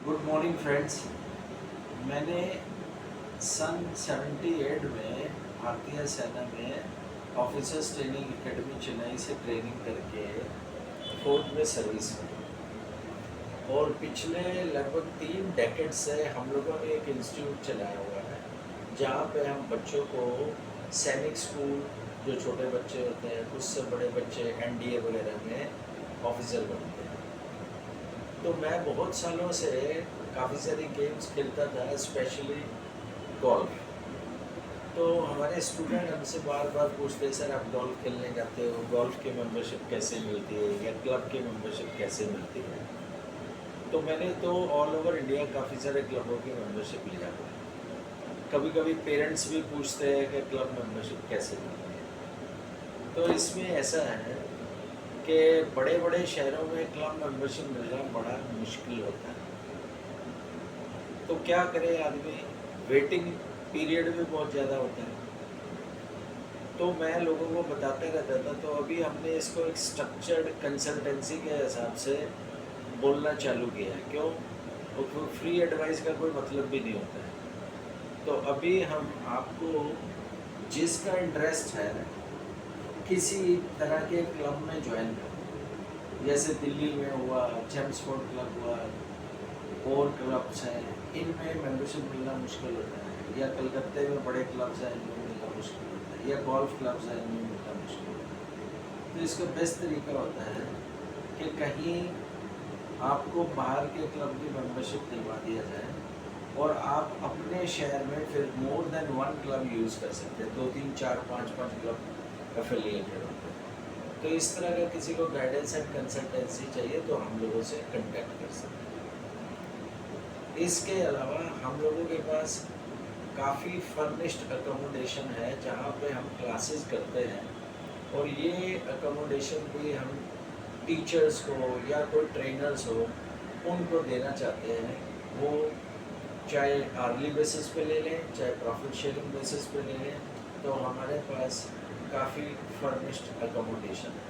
Good morning friends. मैंने सन 78 में भारतीय सेना में ऑफिसर्स ट्रेनिंग एकेडमी चेन्नई से ट्रेनिंग करके फोर्ट में सर्विस की और पिछले लगभग 3 डेकेड से हम लोगों ने एक इंस्टीट्यूट चलाया हुआ है जहाँ पे हम बच्चों को सैनिक स्कूल, जो छोटे बच्चे होते हैं उससे बड़े बच्चे एनडीए वगैरह में ऑफिसर बनते हैं। तो मैं बहुत सालों से काफ़ी सारी गेम्स खेलता था, स्पेशली गोल्फ। तो हमारे स्टूडेंट हमसे बार बार पूछते, सर आप गोल्फ खेलने जाते हो, गोल्फ की मेंबरशिप कैसे मिलती है या क्लब की मेंबरशिप कैसे मिलती है। तो मैंने तो ऑल ओवर इंडिया काफ़ी सारे क्लबों की मेंबरशिप लिया हुआ है। कभी कभी पेरेंट्स भी पूछते हैं कि क्लब मेंबरशिप कैसे मिलती है। तो इसमें ऐसा है कि बड़े बड़े शहरों में क्लब मेंबरशिप मिलना बड़ा मुश्किल होता है। तो क्या करे आदमी, वेटिंग पीरियड भी बहुत ज़्यादा होता है। तो मैं लोगों को बताते रहता था। तो अभी हमने इसको एक स्ट्रक्चर्ड कंसल्टेंसी के हिसाब से बोलना चालू किया है। क्यों? वो फ्री एडवाइस का कोई मतलब भी नहीं होता है। तो अभी हम आपको जिसका इंटरेस्ट है किसी तरह के क्लब में ज्वाइन करें, जैसे दिल्ली में हुआ चैम्सफोर्ड क्लब हुआ और क्लब्स हैं, इनमें मेंबरशिप मिलना मुश्किल होता है, या कलकत्ते में बड़े क्लब्स हैं इनमें मिलना मुश्किल होता है, या गोल्फ क्लब्स हैं इनमें मिलना मुश्किल होता है। तो इसका बेस्ट तरीका होता है कि कहीं आपको बाहर के क्लब की मेंबरशिप दिलवा दिया जाए और आप अपने शहर में फिर मोर देन 1 क्लब यूज़ कर सकते हैं। 2, 3, 4, 5 क्लब एफिलिएटेड होते हैं। तो इस तरह का किसी को गाइडेंस एंड कंसल्टेंसी चाहिए तो हम लोगों से कंटेक्ट कर सकते हैं। इसके अलावा हम लोगों के पास काफ़ी फर्निश्ड अकोमोडेशन है जहाँ पे हम क्लासेस करते हैं, और ये अकोमोडेशन भी हम टीचर्स को या कोई ट्रेनर्स हो उनको देना चाहते हैं। वो चाहे आर्ली बेसिस पे ले लें, चाहे प्रॉफिट शेयरिंग बेसिस पे ले लें। तो हमारे पास काफ़ी फर्निश्ड अकोमोडेशन है।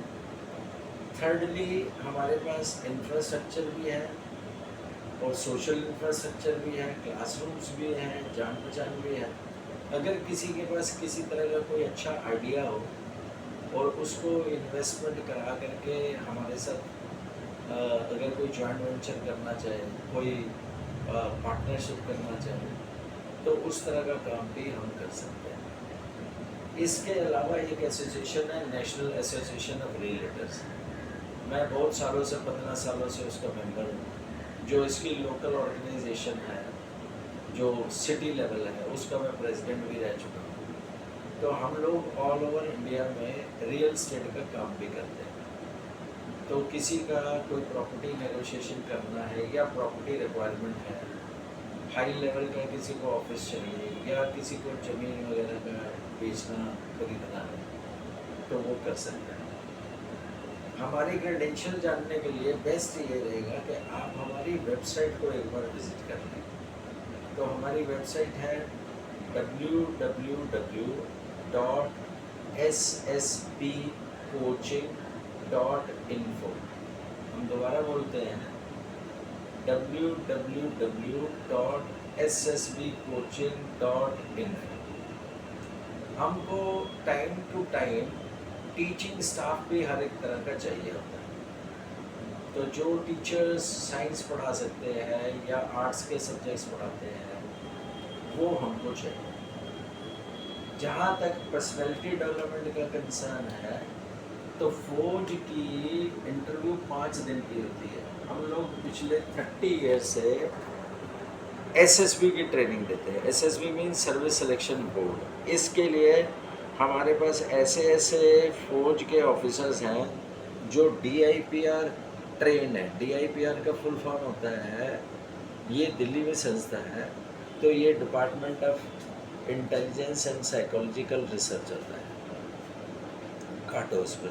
थर्डली, हमारे पास इंफ्रास्ट्रक्चर भी है और सोशल इंफ्रास्ट्रक्चर भी है, क्लासरूम्स भी हैं, जान पहचान भी है। अगर किसी के पास किसी तरह का कोई अच्छा आइडिया हो और उसको इन्वेस्टमेंट करा करके हमारे साथ अगर कोई जॉइंट वेंचर करना चाहे, कोई पार्टनरशिप करना चाहे, तो उस तरह का काम भी हम कर सकते हैं। इसके अलावा एक एसोसिएशन है, नेशनल एसोसिएशन ऑफ रियल्टर्स। मैं बहुत सालों से 15 सालों से उसका मेंबर हूँ। जो इसकी लोकल ऑर्गेनाइजेशन है, जो सिटी लेवल है, उसका मैं प्रेसिडेंट भी रह चुका हूँ। तो हम लोग ऑल ओवर इंडिया में रियल एस्टेट का काम भी करते हैं। तो किसी का कोई प्रॉपर्टी नेगोशिएशन करना है या प्रॉपर्टी रिक्वायरमेंट है, हाई लेवल का किसी को ऑफिस चाहिए या किसी को ज़मीन वगैरह का बेचना खरीदना है, तो वो कर सकते हैं। हमारी क्रेडेंशियल जानने के लिए बेस्ट ये रहेगा कि आप हमारी वेबसाइट को एक बार विज़िट कर लें। तो हमारी वेबसाइट है www.ssbcoaching.info। हम दोबारा बोलते हैं, www.ssbcoaching.info। हमको time to time teaching staff भी हर एक तरह का चाहिए होता है। तो जो टीचर्स साइंस पढ़ा सकते हैं या आर्ट्स के सब्जेक्ट्स पढ़ाते हैं, वो हमको चाहिए। जहाँ तक पर्सनैलिटी डेवलपमेंट का कंसर्न है, तो फौज की इंटरव्यू 5 दिन की होती है। हम लोग पिछले 30 ईयर से एसएसबी की ट्रेनिंग देते हैं। SSB mean service selection board. इसके लिए हमारे पास ऐसे ऐसे फौज के ऑफिसर्स हैं जो DIPR ट्रेन है। DIPR का फुल फॉर्म होता है, ये दिल्ली में संस्था है, तो ये department of intelligence and psychological research होता है। काटो उस पर।